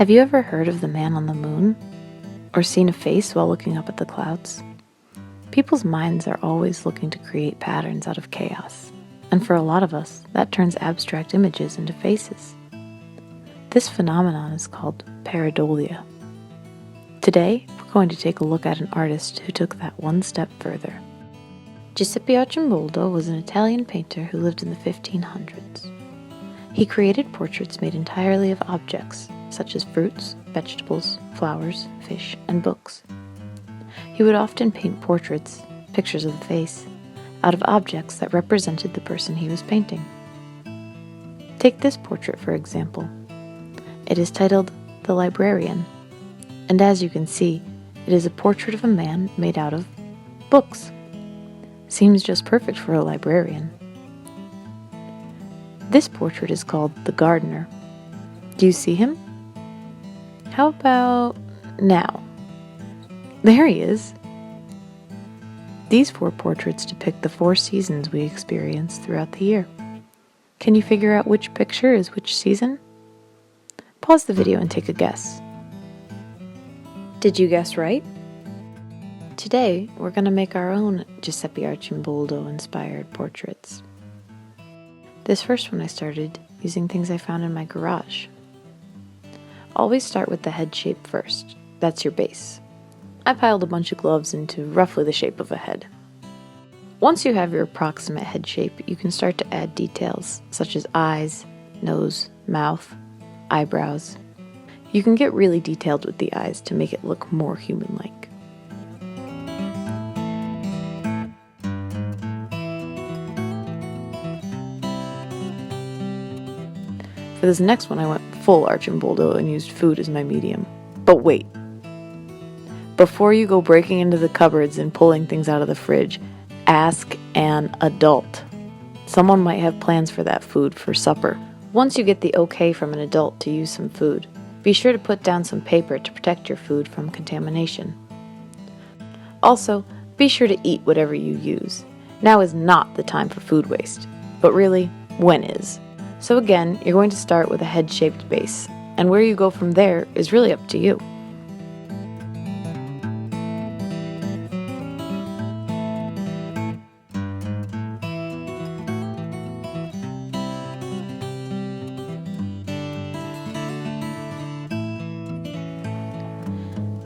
Have you ever heard of the man on the moon? Or seen a face while looking up at the clouds? People's minds are always looking to create patterns out of chaos, and for a lot of us, that turns abstract images into faces. This phenomenon is called pareidolia. Today, we're going to take a look at an artist who took that one step further. Giuseppe Arcimboldo was an Italian painter who lived in the 1500s. He created portraits made entirely of objects, such as fruits, vegetables, flowers, fish, and books. He would often paint portraits, pictures of the face, out of objects that represented the person he was painting. Take this portrait, for example. It is titled The Librarian, and as you can see, it is a portrait of a man made out of books. Seems just perfect for a librarian. This portrait is called The Gardener. Do you see him? How about now? There he is. These 4 portraits depict the 4 seasons we experience throughout the year. Can you figure out which picture is which season? Pause the video and take a guess. Did you guess right? Today, we're going to make our own Giuseppe Arcimboldo inspired portraits. This first one I started using things I found in my garage. Always start with the head shape first. That's your base. I piled a bunch of gloves into roughly the shape of a head. Once you have your approximate head shape, you can start to add details such as eyes, nose, mouth, eyebrows. You can get really detailed with the eyes to make it look more human-like. For this next one, I went full Arcimboldo and used food as my medium. But wait. Before you go breaking into the cupboards and pulling things out of the fridge, ask an adult. Someone might have plans for that food for supper. Once you get the okay from an adult to use some food, be sure to put down some paper to protect your food from contamination. Also, be sure to eat whatever you use. Now is not the time for food waste, but really, when is? So again, you're going to start with a head-shaped base, and where you go from there is really up to you.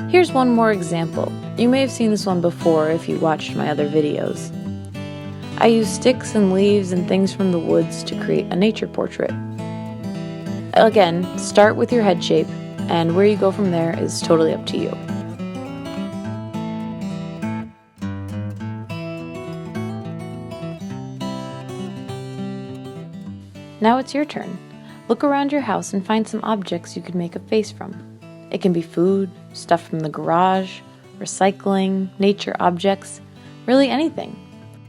Here's one more example. You may have seen this one before if you watched my other videos. I use sticks and leaves and things from the woods to create a nature portrait. Again, start with your head shape, and where you go from there is totally up to you. Now it's your turn. Look around your house and find some objects you could make a face from. It can be food, stuff from the garage, recycling, nature objects, really anything.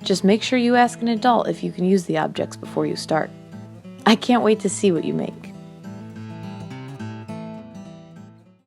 Just make sure you ask an adult if you can use the objects before you start. I can't wait to see what you make.